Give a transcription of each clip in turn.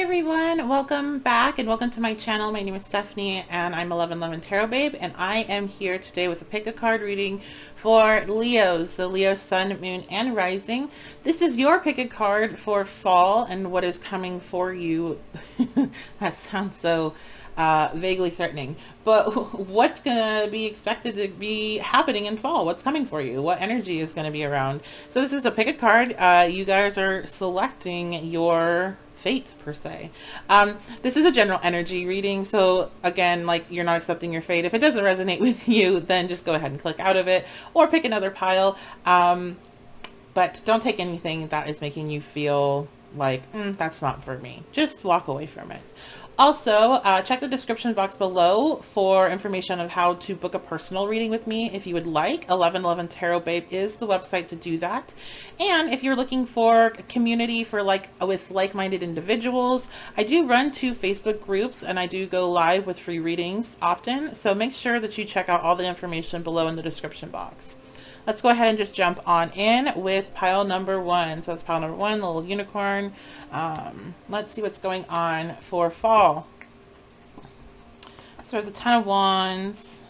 everyone, welcome back and welcome to my channel. My name is Stephanie and I'm 1111 Tarot Babe, and I am here today with a pick a card reading for Leos, so Leo sun, moon, and rising. This is your pick a card for fall and what is coming for you. That sounds so vaguely threatening, but what's gonna be expected to be happening in fall? What's coming for you? What energy is going to be around? So this is a pick a card. You guys are selecting your fate per se. This is a general energy reading, so again, like, you're not accepting your fate. If it doesn't resonate with you, then just go ahead and click out of it or pick another pile, but don't take anything that is making you feel like that's not for me. Just walk away from it. Also, check the description box below for information of how to book a personal reading with me if you would like. 1111 Tarot Babe is the website to do that. And if you're looking for a community for with like-minded individuals, I do run 2 Facebook groups and I do go live with free readings often. So make sure that you check out all the information below in the description box. Let's go ahead and just jump on in with pile number 1. So that's pile number 1, the little unicorn. Let's see what's going on for fall. So the 10 of Wands.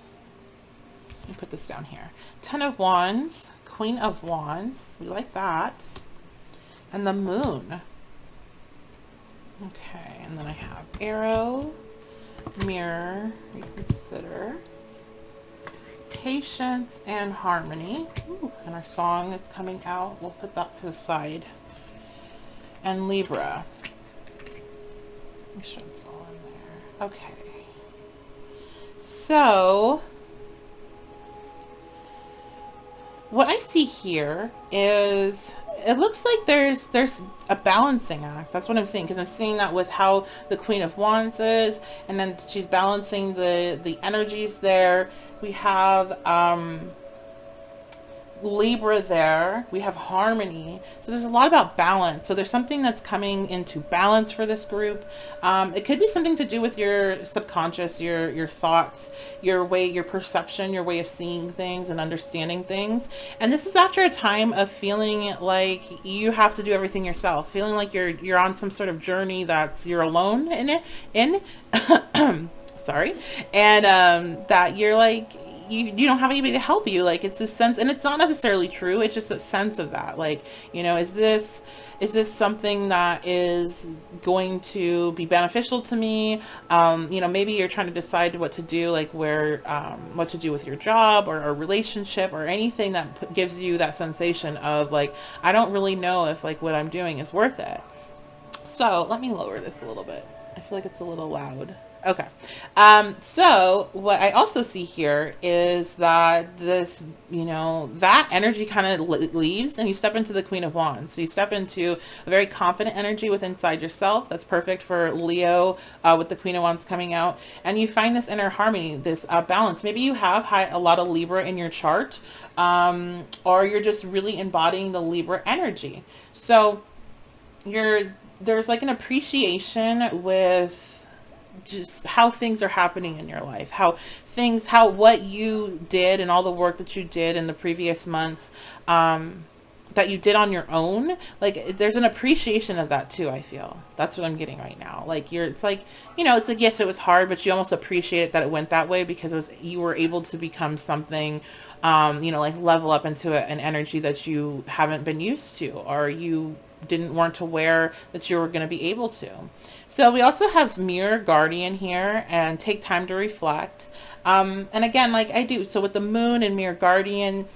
Let me put this down here. 10 of Wands, Queen of Wands. We like that. And the Moon. Okay, and then I have Arrow, Mirror, Reconsider, Patience, and Harmony. Ooh, and our song is coming out. We'll put that to the side. And Libra. Make sure it's all in there. Okay. So what I see here is it looks like there's a balancing act. That's what I'm seeing, because I'm seeing that with how the Queen of Wands is, and then she's balancing the energies there. We have Libra there. We have Harmony. So there's a lot about balance. So there's something that's coming into balance for this group. It could be something to do with your subconscious, your thoughts, your perception, your way of seeing things and understanding things. And this is after a time of feeling like you have to do everything yourself, feeling like you're on some sort of journey that's you're alone in sorry, and that you're like, you don't have anybody to help you. Like, it's this sense, and it's not necessarily true, it's just a sense of that, like, you know, is this something that is going to be beneficial to me? You know, maybe you're trying to decide what to do, like what to do with your job or a relationship or anything that gives you that sensation of like, I don't really know if like what I'm doing is worth it. So let me lower this a little bit. I feel like it's a little loud. Okay. So what I also see here is that this, you know, that energy kind of leaves and you step into the Queen of Wands. So you step into a very confident energy with inside yourself. That's perfect for Leo, with the Queen of Wands coming out, and you find this inner harmony, this balance. Maybe you have a lot of Libra in your chart, or you're just really embodying the Libra energy. So there's like an appreciation with just how things are happening in your life, what you did and all the work that you did in the previous months, that you did on your own. Like, there's an appreciation of that too. I feel that's what I'm getting right now. Like, it's like, you know, it's like, yes, it was hard, but you almost appreciate it that it went that way, because you were able to become something, you know, like level up into an energy that you haven't been used to, or you weren't aware that you were going to be able to. So we also have Mirror, Guardian here, and take time to reflect. And again, like I do, so with the Moon and Mirror, Guardian,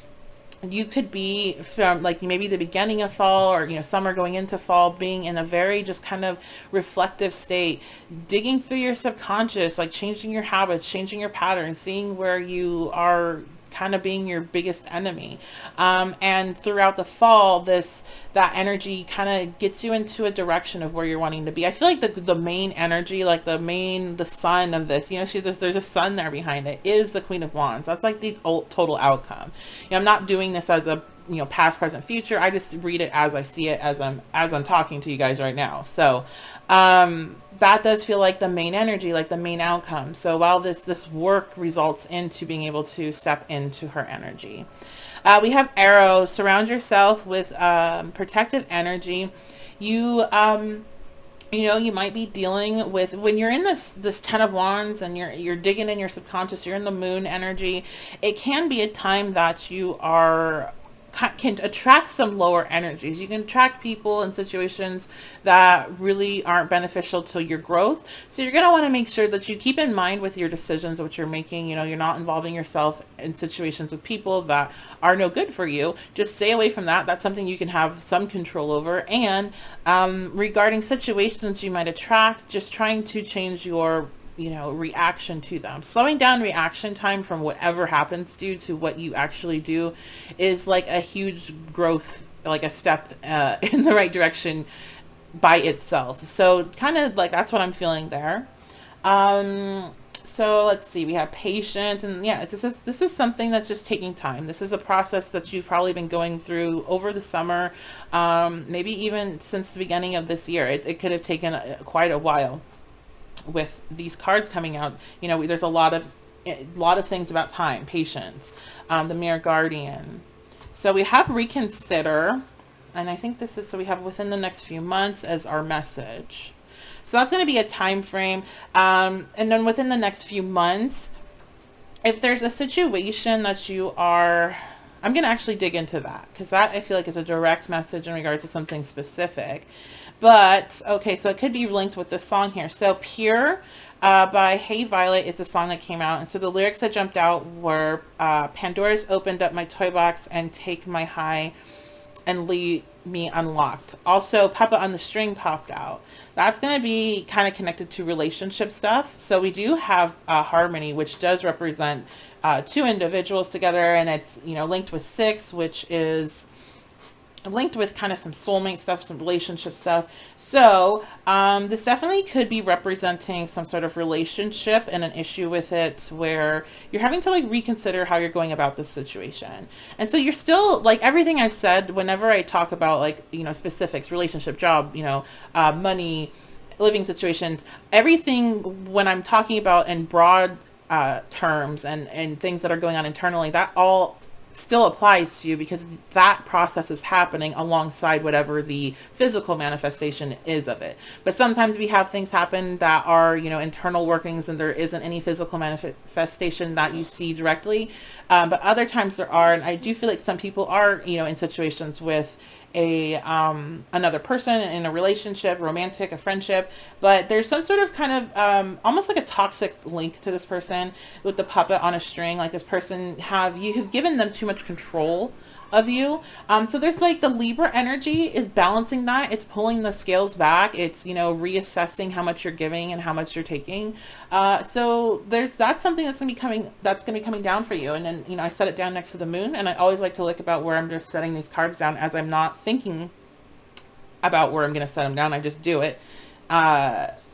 you could be from like maybe the beginning of fall, or, you know, summer going into fall, being in a very just kind of reflective state, digging through your subconscious, like changing your habits, changing your patterns, seeing where you are kind of being your biggest enemy. And throughout the fall, that energy kind of gets you into a direction of where you're wanting to be. I feel like the main energy, like the sun of this, you know, there's a sun there behind it, is the Queen of Wands. That's like the total outcome. You know, I'm not doing this as a, you know, past, present, future. I just read it as I see it, as I'm talking to you guys right now. So that does feel like the main energy, like the main outcome. So while this work results into being able to step into her energy, we have Arrow. Surround yourself with protective energy. You You know, you might be dealing with, when you're in this 10 of wands and you're digging in your subconscious, you're in the moon energy, it can be a time that you are can attract some lower energies. You can attract people and situations that really aren't beneficial to your growth. So you're going to want to make sure that you keep in mind with your decisions, what you're making, you know, you're not involving yourself in situations with people that are no good for you. Just stay away from that. That's something you can have some control over. And regarding situations you might attract, just trying to change your reaction to them. Slowing down reaction time from whatever happens to you to what you actually do is like a huge growth, like a step in the right direction by itself. So kind of like that's what I'm feeling there. So let's see, we have patience, and yeah, this is something that's just taking time. This is a process that you've probably been going through over the summer, maybe even since the beginning of this year. It could have taken quite a while. With these cards coming out, you know, there's a lot of things about time, patience, the Mirror Guardian. So we have reconsider, and I think this is, so we have within the next few months as our message. So that's going to be a time frame, and then within the next few months, if there's a situation that you are, I'm going to actually dig into that, because that I feel like is a direct message in regards to something specific. But, okay, so it could be linked with this song here. So Pure by Hey Violet is the song that came out. And so the lyrics that jumped out were, Pandora's opened up my toy box and take my high and leave me unlocked. Also, Papa on the String popped out. That's going to be kind of connected to relationship stuff. So we do have Harmony, which does represent two individuals together. And it's, you know, linked with 6, which is linked with kind of some soulmate stuff, some relationship stuff. So this definitely could be representing some sort of relationship and an issue with it where you're having to like reconsider how you're going about this situation. And so you're still like everything I've said, whenever I talk about like, you know, specifics, relationship, job, you know, money, living situations, everything when I'm talking about in broad terms and things that are going on internally, that all still applies to you because that process is happening alongside whatever the physical manifestation is of it. But sometimes we have things happen that are, you know, internal workings and there isn't any physical manifestation that you see directly. But other times there are, and I do feel like some people are, you know, in situations with a another person in a relationship, romantic, a friendship, but there's some sort of kind of almost like a toxic link to this person with the puppet on a string. Like this person you have given them too much control of you. So there's like the Libra energy is balancing that. It's pulling the scales back. It's, you know, reassessing how much you're giving and how much you're taking. So that's something that's going to be coming down for you. And then, you know, I set it down next to the moon, and I always like to look about where I'm just setting these cards down as I'm not thinking about where I'm going to set them down. I just do it.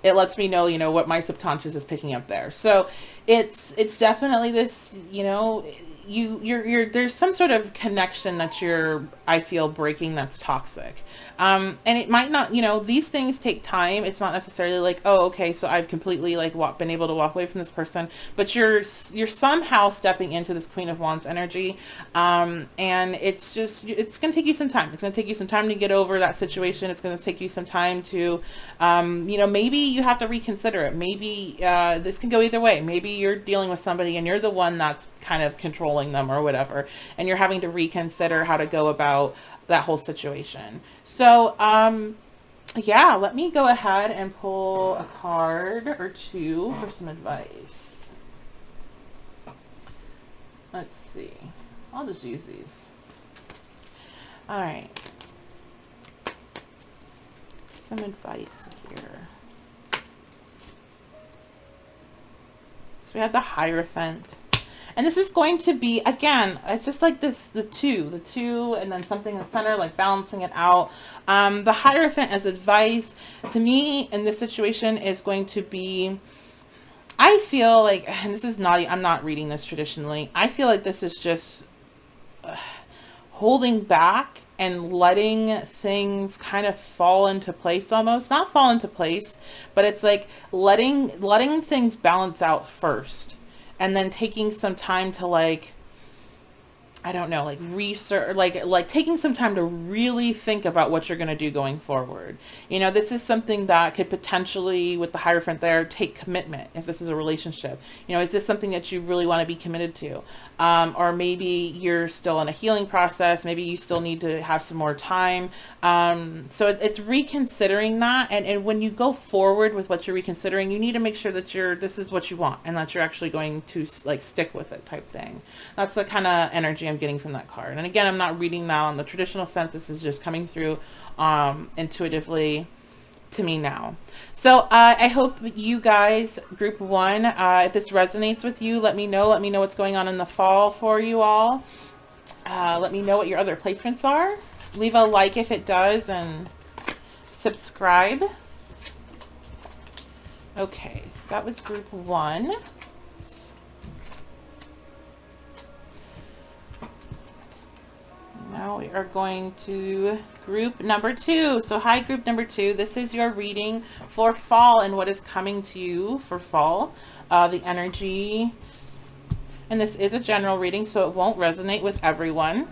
It lets me know, you know, what my subconscious is picking up there. So it's definitely this, you know, you're there's some sort of connection that I feel breaking that's toxic. And it might not, you know, these things take time. It's not necessarily like, oh, okay, so I've completely like been able to walk away from this person, but you're somehow stepping into this Queen of Wands energy. And it's going to take you some time. It's going to take you some time to get over that situation. It's going to take you some time to, you know, maybe you have to reconsider it. Maybe, this can go either way. Maybe you're dealing with somebody and you're the one that's kind of controlling them or whatever, and you're having to reconsider how to go about that whole situation. So yeah, let me go ahead and pull a card or two for some advice. Let's see, I'll just use these. All right, some advice here. So we have the Hierophant. And this is going to be, again, it's just like this, the two, and then something in the center, like balancing it out. The Hierophant as advice to me in this situation is going to be, I feel like, and this is naughty, I'm not reading this traditionally. I feel like this is just holding back and letting things kind of fall into place almost. Not fall into place, but it's like letting things balance out first. And then taking some time to like I don't know, like research, like taking some time to really think about what you're going to do going forward. You know, this is something that could potentially, with the Hierophant there, take commitment if this is a relationship. You know, is this something that you really want to be committed to? Or maybe you're still in a healing process. Maybe you still need to have some more time. So it's reconsidering that. And when you go forward with what you're reconsidering, you need to make sure that this is what you want and that you're actually going to like stick with it type thing. That's the kind of energy I'm getting from that card. And again, I'm not reading that on the traditional sense. This is just coming through intuitively to me now. So I hope you guys, group 1, if this resonates with you, let me know. Let me know what's going on in the fall for you all. Let me know what your other placements are. Leave a like if it does, and subscribe. Okay, so that was group 1. Now we are going to group number 2. So hi, group number 2. This is your reading for fall and what is coming to you for fall. The energy, and this is a general reading, so it won't resonate with everyone.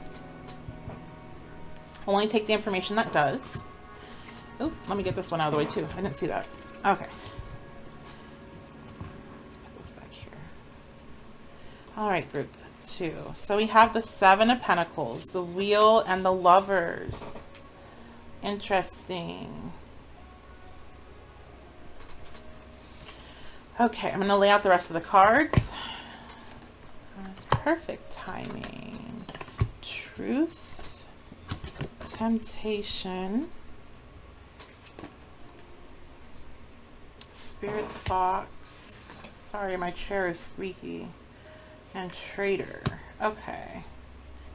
Only take the information that does. Oh, let me get this one out of the way too. I didn't see that. Okay. Let's put this back here. All right, group 2. So we have the 7 of Pentacles, the Wheel, and the Lovers. Interesting. Okay, I'm going to lay out the rest of the cards. That's perfect timing. Truth, Temptation, Spirit Fox. Sorry, my chair is squeaky. And Traitor. Okay.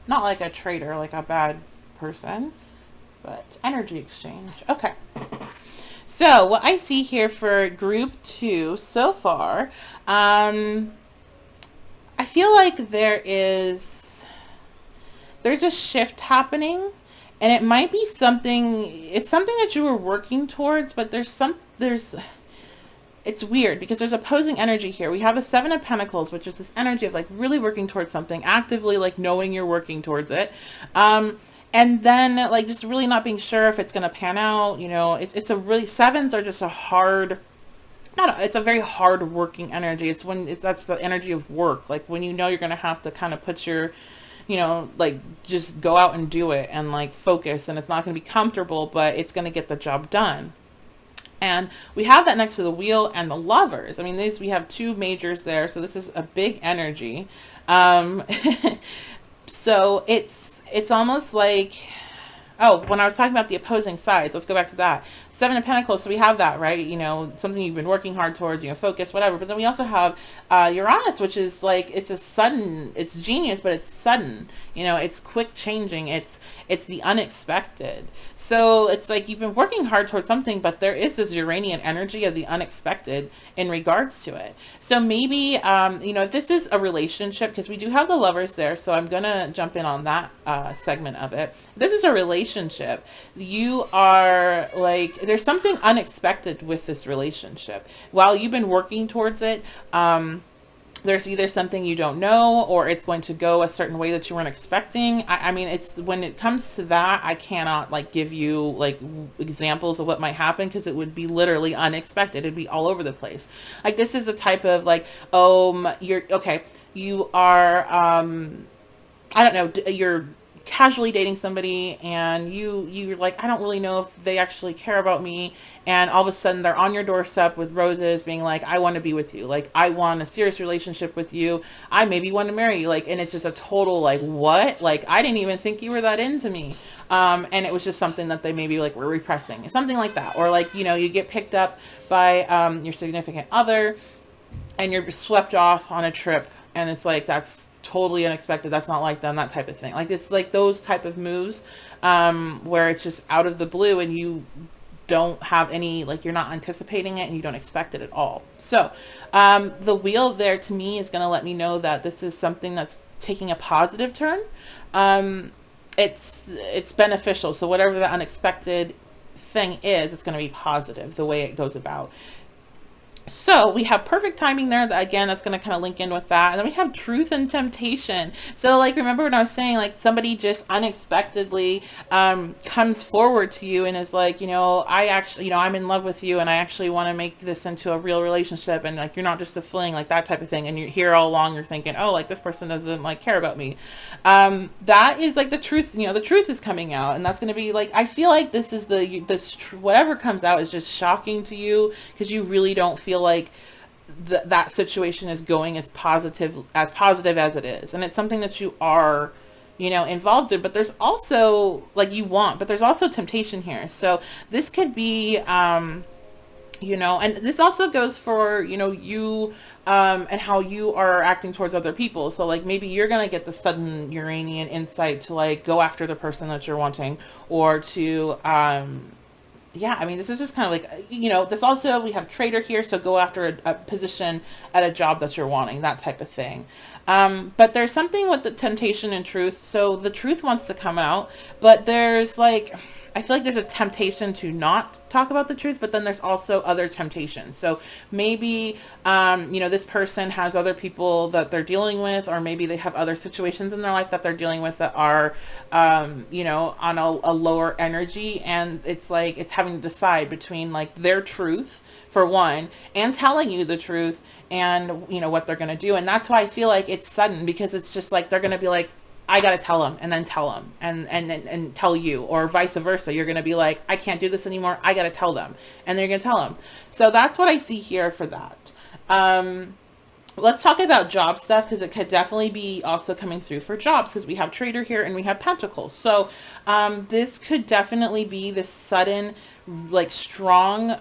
Not like a traitor, like a bad person, but energy exchange. Okay. So what I see here for group 2 so far, I feel like there's a shift happening, and it might be something, it's something that you were working towards, but it's weird because there's opposing energy here. We have the 7 of Pentacles, which is this energy of like really working towards something, actively like knowing you're working towards it. And then like just really not being sure if it's going to pan out. You know, it's a really, 7s are just a hard, it's a very hard working energy. It's when that's the energy of work. Like when you know you're going to have to kind of put your, you know, like just go out and do it and like focus, and it's not going to be comfortable, but it's going to get the job done. And we have that next to the Wheel and the Lovers. I mean, we have 2 majors there, so this is a big energy. So it's almost like, oh, when I was talking about the opposing sides, let's go back to that. 7 of Pentacles, so we have that, right? You know, something you've been working hard towards, you know, focus, whatever. But then we also have Uranus, which is like, it's genius, but it's sudden. You know, it's quick changing. It's the unexpected. So it's like you've been working hard towards something, but there is this Uranian energy of the unexpected in regards to it. So maybe, you know, if this is a relationship, because we do have the Lovers there, so I'm going to jump in on that segment of it. If this is a relationship, you are like, there's something unexpected with this relationship. While you've been working towards it, there's either something you don't know, or it's going to go a certain way that you weren't expecting. I mean, it's when it comes to that, I cannot like give you like examples of what might happen, because it would be literally unexpected. It'd be all over the place. Like this is a type of like, you're okay. You are, I don't know, you're casually dating somebody, and you're like, I don't really know if they actually care about me, and all of a sudden they're on your doorstep with roses being like, I want to be with you, like I want a serious relationship with you, I maybe want to marry you, like, and it's just a total like, what, like I didn't even think you were that into me, and it was just something that they maybe like were repressing, something like that. Or like, you know, you get picked up by your significant other and you're swept off on a trip, and it's like, that's totally unexpected, that's not like them, that type of thing. Like it's like those type of moves where it's just out of the blue, and you don't have any, like you're not anticipating it and you don't expect it at all. So the Wheel there to me is going to let me know that this is something that's taking a positive turn. It's beneficial. So whatever the unexpected thing is, it's going to be positive the way it goes about. So we have perfect timing there. That again, that's going to kind of link in with that. And then we have truth and temptation. So like, remember when I was saying like somebody just unexpectedly comes forward to you and is like, I actually, I'm in love with you and I actually want to make this into a real relationship. And like, you're not just a fling, like that type of thing. And you're here all along, you're thinking, oh, like this person doesn't like care about me. That is like the truth, the truth is coming out. And that's going to be like, I feel like this is whatever comes out is just shocking to you because you really don't feel like that situation is going as positive as it is, and it's something that you are involved in, but there's also like but there's also temptation here. So this could be and this also goes for you and how you are acting towards other people. So like maybe you're gonna get the sudden Uranian insight to like go after the person that you're wanting, or to yeah, I mean, this is just kind of like, this also, we have trader here, so go after a position at a job that you're wanting, that type of thing. But there's something with the temptation and truth. So the truth wants to come out, but there's like, I feel like there's a temptation to not talk about the truth, but then there's also other temptations. So maybe, this person has other people that they're dealing with, or maybe they have other situations in their life that they're dealing with that are, on a lower energy. And it's like, it's having to decide between like their truth for one, and telling you the truth and, what they're going to do. And that's why I feel like it's sudden, because it's just like, they're going to be like, I got to tell them, and then tell them and tell you, or vice versa. You're going to be like, I can't do this anymore. I got to tell them. And they're going to tell them. So that's what I see here for that. Let's talk about job stuff, because it could definitely be also coming through for jobs, because we have trader here and we have pentacles. So this could definitely be this sudden, like strong,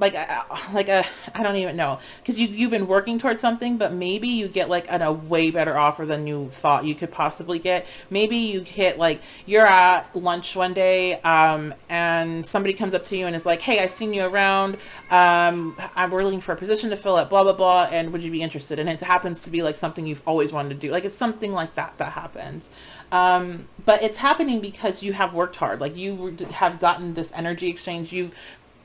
I don't even know, because you've been working towards something, but maybe you get like a way better offer than you thought you could possibly get. Maybe you hit like, you're at lunch one day and somebody comes up to you and is like, hey, I've seen you around, we're looking for a position to fill at blah blah blah, and would you be interested? And it happens to be like something you've always wanted to do. Like it's something like that happens. But it's happening because you have worked hard. Like you have gotten this energy exchange. You've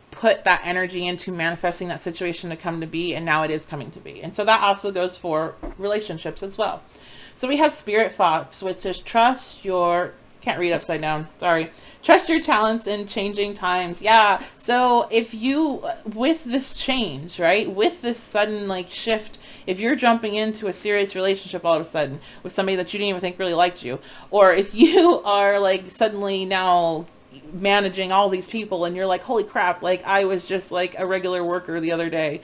put that energy into manifesting that situation to come to be, and now it is coming to be. And so that also goes for relationships as well. So we have Spirit Fox, which is trust your, can't read upside down, sorry. Trust your talents in changing times. Yeah. So if you, with this change, right, with this sudden like shift, if you're jumping into a serious relationship all of a sudden with somebody that you didn't even think really liked you, or if you are like suddenly now managing all these people and you're like, holy crap, like I was just like a regular worker the other day.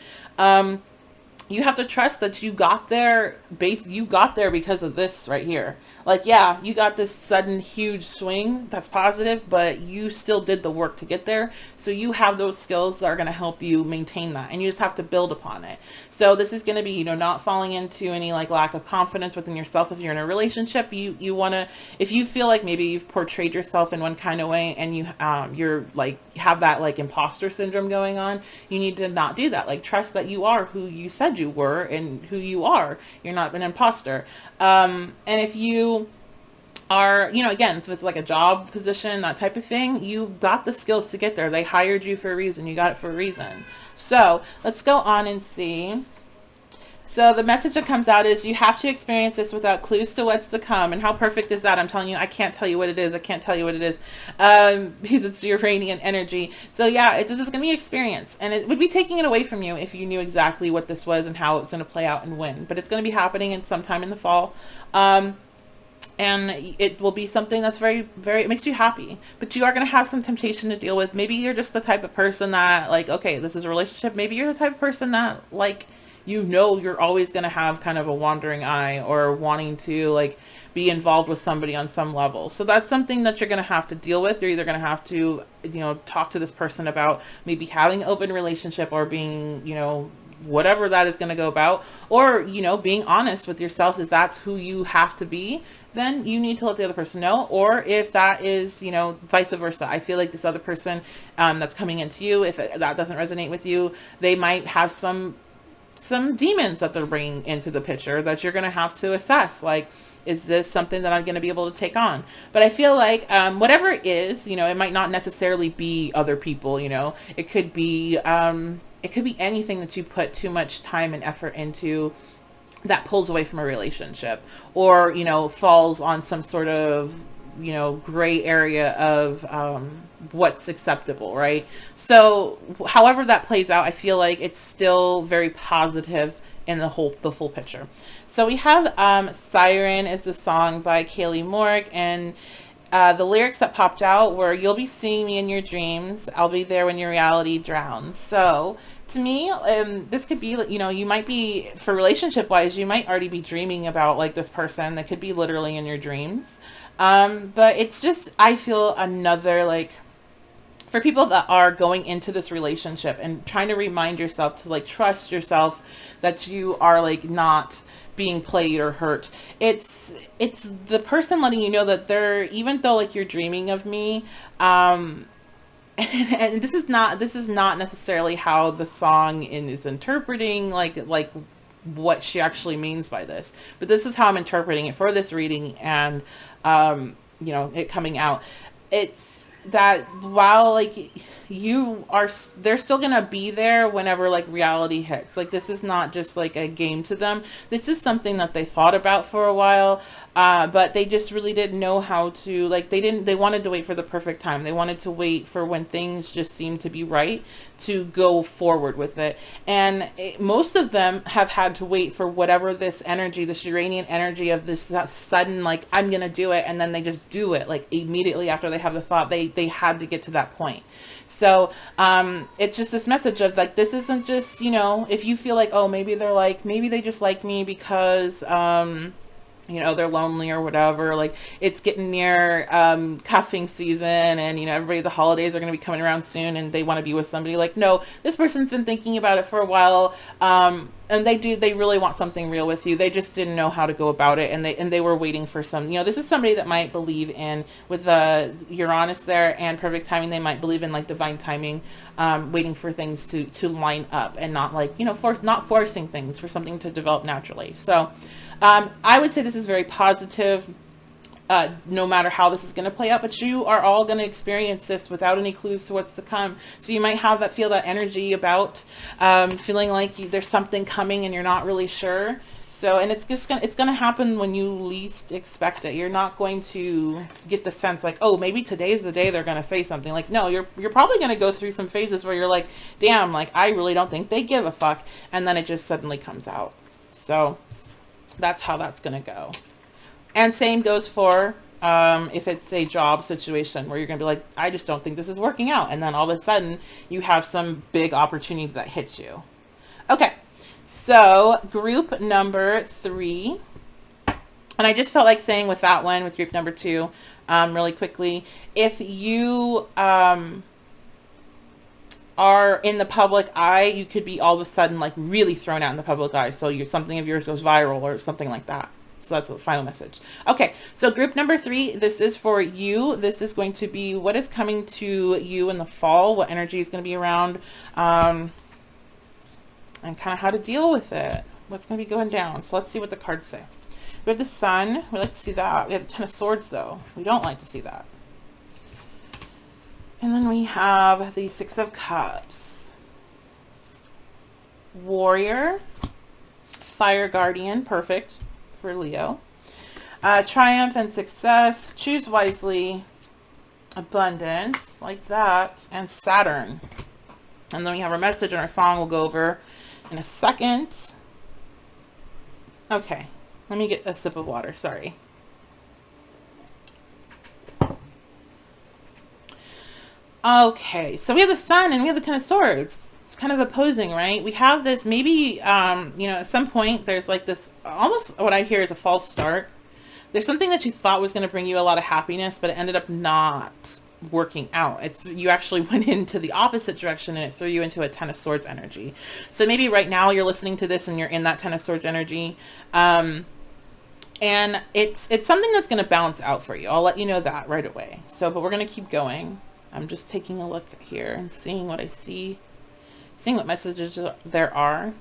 You have to trust that you got there because of this right here. Like, yeah, you got this sudden huge swing that's positive, but you still did the work to get there. So you have those skills that are going to help you maintain that, and you just have to build upon it. So this is going to be, not falling into any like lack of confidence within yourself. If you're in a relationship, you want to, if you feel like maybe you've portrayed yourself in one kind of way and you're like, have that like imposter syndrome going on, you need to not do that. Like trust that you are who you said you were and who you are. You're not an imposter. And if you are, again, so it's like a job position, that type of thing, you got the skills to get there. They hired you for a reason. You got it for a reason. So let's go on and see. So the message that comes out is you have to experience this without clues to what's to come. And how perfect is that? I'm telling you, I can't tell you what it is. I can't tell you what it is because it's Uranian energy. So yeah, this is going to be experience. And it would be taking it away from you if you knew exactly what this was and how it's going to play out and when. But it's going to be happening in sometime in the fall. And it will be something that's very, very, it makes you happy, but you are going to have some temptation to deal with. Maybe you're just the type of person that like, okay, this is a relationship. Maybe you're the type of person that like, you're always going to have kind of a wandering eye or wanting to like be involved with somebody on some level. So that's something that you're going to have to deal with. You're either going to have to, talk to this person about maybe having an open relationship or being, whatever that is going to go about, or, being honest with yourself is that's who you have to be. Then you need to let the other person know. Or if that is, vice versa. I feel like this other person that's coming into you, if that doesn't resonate with you, they might have some demons that they're bringing into the picture that you're going to have to assess. Like, is this something that I'm going to be able to take on? But I feel like whatever it is, it might not necessarily be other people, it could be, It could be anything that you put too much time and effort into that pulls away from a relationship, or, you know, falls on some sort of, you know, gray area of what's acceptable, right? So however that plays out, I feel like it's still very positive in the full picture. So we have Siren is the song by Kaylee Morg, and the lyrics that popped out were, "You'll be seeing me in your dreams. I'll be there when your reality drowns." So to me, this could be, you know, you might be, for relationship wise, you might already be dreaming about like this person that could be literally in your dreams. But it's just, I feel another, like, for people that are going into this relationship and trying to remind yourself to like trust yourself, that you are like not being played or hurt. It's the person letting you know that they're, even though like you're dreaming of me, and this is not necessarily how the song is interpreting like what she actually means by this, but this is how I'm interpreting it for this reading, and you know, it coming out. It's that while like you are, they're still gonna be there whenever like reality hits. Like, this is not just like a game to them. This is something that they thought about for a while, but they just really didn't know how to, like, they wanted to wait for the perfect time. They wanted to wait for when things just seemed to be right to go forward with it. And most of them have had to wait for whatever this energy, this Uranian energy of this sudden, like, I'm gonna do it, and then they just do it like immediately after they have the thought. They had to get to that point. So it's just this message of like, this isn't just, you know, if you feel like, oh, maybe they just like me because you know, they're lonely or whatever, like it's getting near cuffing season, and you know, the holidays are going to be coming around soon, and they want to be with somebody. Like, no, this person's been thinking about it for a while, and they really want something real with you. They just didn't know how to go about it, and they were waiting for some, you know, this is somebody that might believe in, with Uranus there and perfect timing, they might believe in like divine timing, waiting for things to line up, and not like, you know, not forcing things, for something to develop naturally. So I would say this is very positive, no matter how this is going to play out, but you are all going to experience this without any clues to what's to come. So you might feel that energy about feeling like there's something coming and you're not really sure. So, and it's going to happen when you least expect it. You're not going to get the sense like, oh, maybe today's the day they're going to say something. Like, no, you're probably going to go through some phases where you're like, damn, like I really don't think they give a fuck, and then it just suddenly comes out. So that's how that's going to go. And same goes for if it's a job situation where you're going to be like, I just don't think this is working out. And then all of a sudden you have some big opportunity that hits you. Okay. So group number 3, and I just felt like saying with that one, with group number 2, really quickly, if you are in the public eye, you could be all of a sudden like really thrown out in the public eye. So something of yours goes viral or something like that. So that's the final message. Okay, so group number 3, this is for you. This is going to be what is coming to you in the fall, what energy is going to be around, and kind of how to deal with it, what's going to be going down. So let's see what the cards say. We have the Sun. We like to see that. We have the Ten of Swords, though. We don't like to see that. And then we have the Six of Cups. Warrior. Fire Guardian. Perfect for Leo. Triumph and Success. Choose Wisely. Abundance. Like that. And Saturn. And then we have our message and our song we'll go over in a second. Okay. Let me get a sip of water. Sorry. Okay, so we have the Sun and we have the Ten of Swords. It's kind of opposing, right? We have this, maybe, you know, at some point there's like this, almost what I hear is a false start. There's something that you thought was going to bring you a lot of happiness, but it ended up not working out. You actually went into the opposite direction, and it threw you into a Ten of Swords energy. So maybe right now you're listening to this and you're in that Ten of Swords energy. And it's something that's going to balance out for you. I'll let you know that right away. So, but we're going to keep going. I'm just taking a look here and seeing what I see. seeing what messages there are.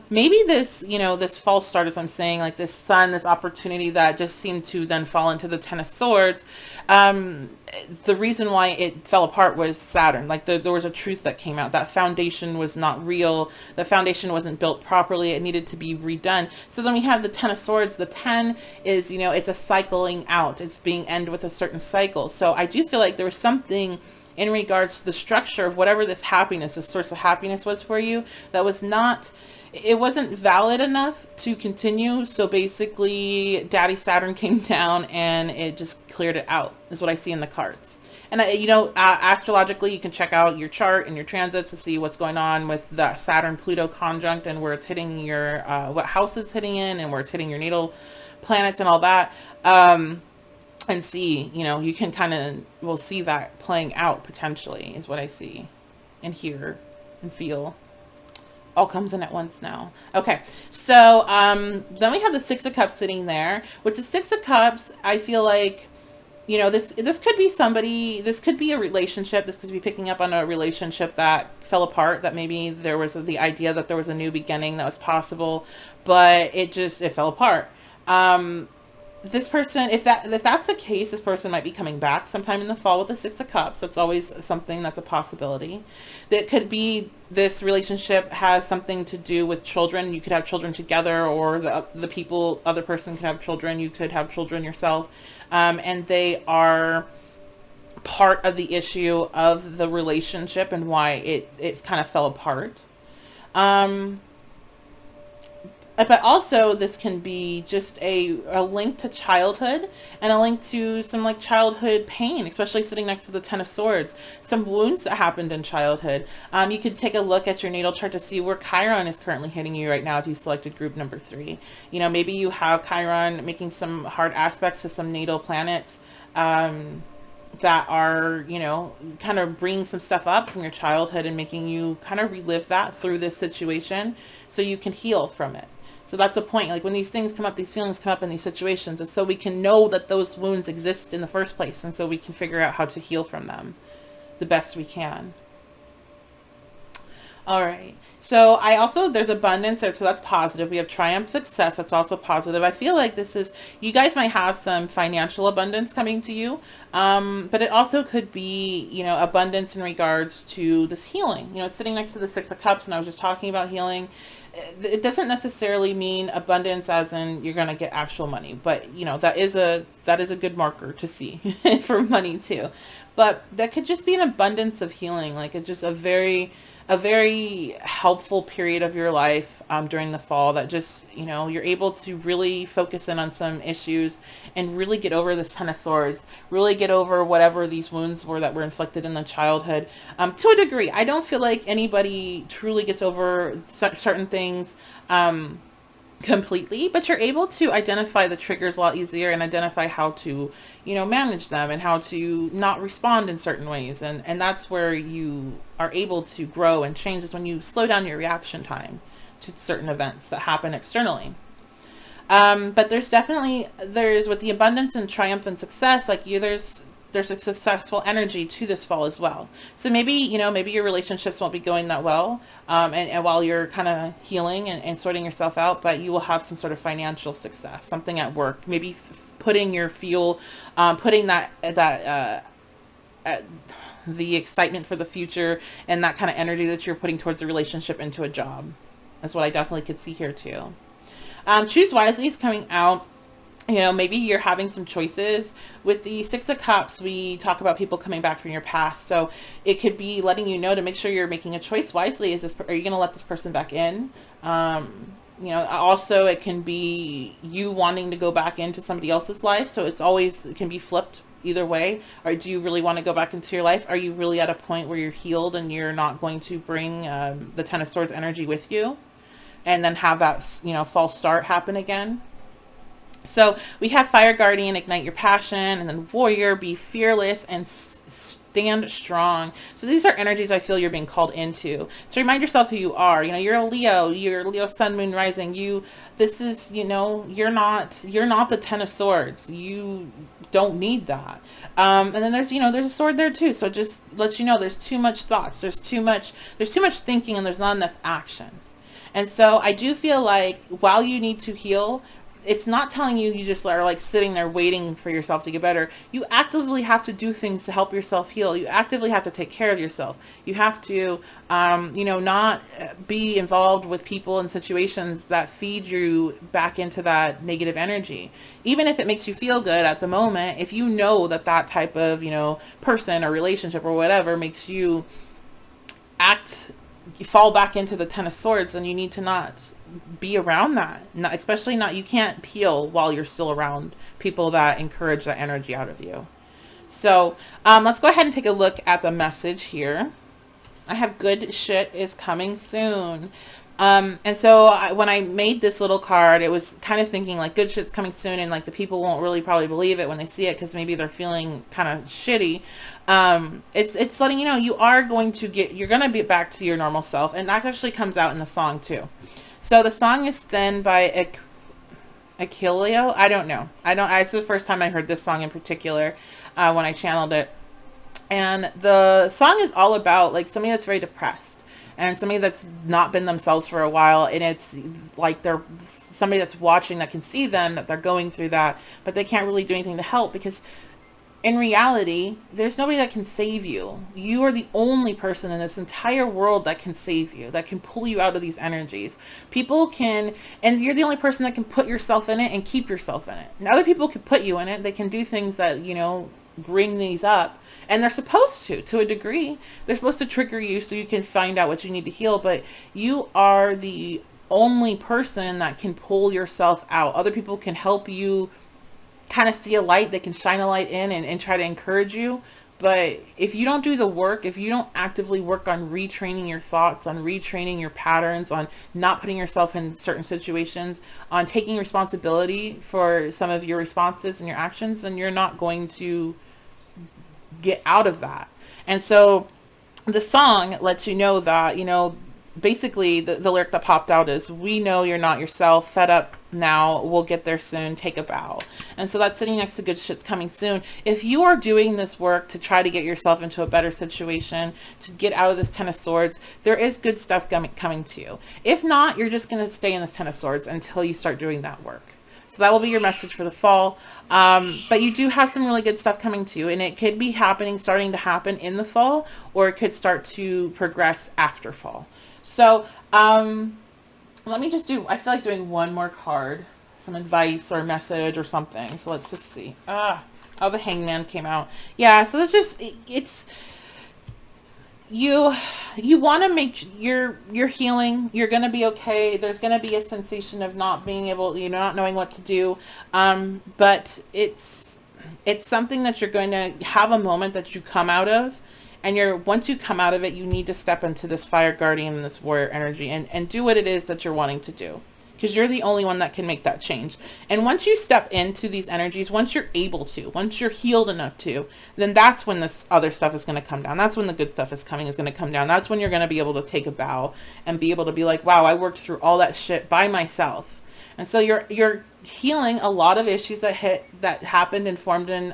Maybe this, this false start, as I'm saying, like this sun, this opportunity that just seemed to then fall into the Ten of Swords. The reason why it fell apart was Saturn. Like there was a truth that came out. That foundation was not real. The foundation wasn't built properly. It needed to be redone. So then we have the Ten of Swords. The 10 is, it's a cycling out. It's being ended with a certain cycle. So I do feel like there was something in regards to the structure of whatever this happiness, this source of happiness was for you, that was not, it wasn't valid enough to continue. So basically Daddy Saturn came down and it just cleared it out, is what I see in the cards. And astrologically, you can check out your chart and your transits to see what's going on with the Saturn Pluto conjunct and where it's hitting your, what house it's hitting in and where it's hitting your natal planets and all that. And see, you can we'll see that playing out potentially, is what I see and hear and feel. All comes in at once now. Okay, so then we have the Six of Cups sitting there, which is Six of Cups. I feel like, this could be somebody, this could be a relationship. This could be picking up on a relationship that fell apart, that maybe there was the idea that there was a new beginning that was possible, but it fell apart. This person, if that's the case, this person might be coming back sometime in the fall with the Six of Cups. That's always something that's a possibility. That could be this relationship has something to do with children. You could have children together, or the other person could have children. You could have children yourself. And they are part of the issue of the relationship and why it kind of fell apart. But also this can be just a link to childhood and a link to some like childhood pain, especially sitting next to the Ten of Swords, some wounds that happened in childhood. You could take a look at your natal chart to see where Chiron is currently hitting you right now if you selected group number 3. Maybe you have Chiron making some hard aspects to some natal planets that are, kind of bringing some stuff up from your childhood and making you kind of relive that through this situation so you can heal from it. So that's the point. Like when these things come up, these feelings come up in these situations, it's so we can know that those wounds exist in the first place, and so we can figure out how to heal from them the best we can. All right. So there's abundance there, so that's positive. We have triumph, success. That's also positive. I feel like you guys might have some financial abundance coming to you, but it also could be, abundance in regards to this healing. It's sitting next to the Six of Cups, and I was just talking about healing. It doesn't necessarily mean abundance as in you're going to get actual money, but that is a good marker to see for money too. But that could just be an abundance of healing, like it's just a very helpful period of your life during the fall that just, you're able to really focus in on some issues and really get over this Ten of Swords, really get over whatever these wounds were that were inflicted in the childhood. To a degree, I don't feel like anybody truly gets over certain things completely, but you're able to identify the triggers a lot easier and identify how to, manage them and how to not respond in certain ways. And that's where you are able to grow and change, is when you slow down your reaction time to certain events that happen externally. But there's with the abundance and triumph and success, like there's a successful energy to this fall as well. So maybe your relationships won't be going that well, and while you're kind of healing and sorting yourself out, but you will have some sort of financial success, something at work, maybe putting the excitement for the future and that kind of energy that you're putting towards a relationship into a job. That's what I definitely could see here too. Choose wisely is coming out. Maybe you're having some choices. With the Six of Cups, we talk about people coming back from your past. So it could be letting you know to make sure you're making a choice wisely. Are you going to let this person back in? Also it can be you wanting to go back into somebody else's life. So it can be flipped either way. Or do you really want to go back into your life? Are you really at a point where you're healed and you're not going to bring the Ten of Swords energy with you and then have that, false start happen again? So we have Fire Guardian, ignite your passion, and then Warrior, be fearless and stand strong. So these are energies I feel you're being called into. So remind yourself who you are. You know, you're a Leo, you're Leo sun, moon, rising. This is, you know, you're not the Ten of Swords. You don't need that. And then there's, you know, there's a sword there too. So just let you know, there's too much thoughts. There's too much thinking, and there's not enough action. And so I do feel like while you need to heal, it's not telling you just are like sitting there waiting for yourself to get better. You actively have to do things to help yourself heal. You actively have to take care of yourself. You have to, you know, not be involved with people and situations that feed you back into that negative energy. Even if it makes you feel good at the moment, if you know that that type of, you know, person or relationship or whatever makes you fall back into the Ten of Swords, then you need to not be around that. Especially not, you can't heal while you're still around people that encourage that energy out of you. So let's go ahead and take a look at the message here. I have good shit is coming soon. And so when I made this little card, it was kind of thinking like good shit's coming soon, and like the people won't really probably believe it when they see it because maybe they're feeling kind of shitty. It's letting you know you're going to be back to your normal self, and that actually comes out in the song too. So the song is Thin by Achilleo. I don't know. It's the first time I heard this song in particular when I channeled it. And the song is all about like somebody that's very depressed and somebody that's not been themselves for a while. And it's like they're somebody that's watching that can see them, that they're going through that, but they can't really do anything to help because in reality, there's nobody that can save you. You are the only person in this entire world that can save you, that can pull you out of these energies. People can, and you're the only person that can put yourself in it and keep yourself in it. And other people can put you in it. They can do things that, you know, bring these up. And they're supposed to a degree. They're supposed to trigger you so you can find out what you need to heal. But you are the only person that can pull yourself out. Other people can help you kind of see a light. They can shine a light in and try to encourage you. But if you don't do the work, if you don't actively work on retraining your thoughts, on retraining your patterns, on not putting yourself in certain situations, on taking responsibility for some of your responses and your actions, then you're not going to get out of that. And so the song lets you know that, you know, basically the lyric that popped out is, we know you're not yourself, fed up now, we'll get there soon, take a bow. And so that's sitting next to good shit's coming soon. If you are doing this work to try to get yourself into a better situation, to get out of this Ten of Swords, there is good stuff coming to you. If not, you're just going to stay in this Ten of Swords until you start doing that work. So that will be your message for the fall. But you do have some really good stuff coming to you, and it could be starting to happen in the fall, or it could start to progress after fall. So let me just I feel like doing one more card, some advice or message or something. So let's just see. Oh, the Hangman came out. Yeah, so it's just, you want to make you're healing. You're going to be okay. There's going to be a sensation of not being able, you know, not knowing what to do. But it's something that you're going to have a moment that you come out of. And once you come out of it, you need to step into this fire guardian and this warrior energy and do what it is that you're wanting to do. Because you're the only one that can make that change. And once you step into these energies, once you're able to, once you're healed enough to, then that's when this other stuff is going to come down. That's when the good stuff is going to come down. That's when you're going to be able to take a bow and be able to be like, wow, I worked through all that shit by myself. And so you're healing a lot of issues that happened and formed in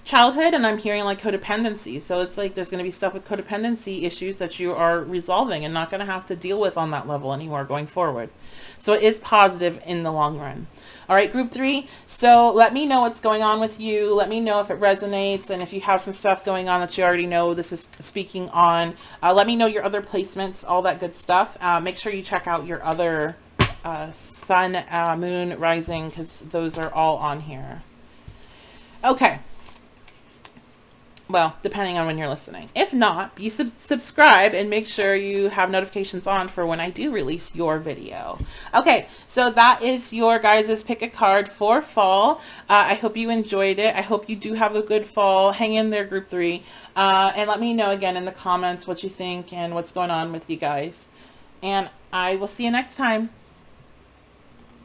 childhood, and I'm hearing like codependency. So it's like there's going to be stuff with codependency issues that you are resolving and not going to have to deal with on that level anymore going forward. So it is positive in the long run. All right, group 3. So let me know what's going on with you. Let me know if it resonates, and if you have some stuff going on that you already know this is speaking on. Let me know your other placements, all that good stuff. Make sure you check out your other sun, moon, rising, because those are all on here. Okay. Well, depending on when you're listening. If not, you subscribe and make sure you have notifications on for when I do release your video. Okay, so that is your guys' pick a card for fall. I hope you enjoyed it. I hope you do have a good fall. Hang in there, group 3. And let me know again in the comments what you think and what's going on with you guys. And I will see you next time.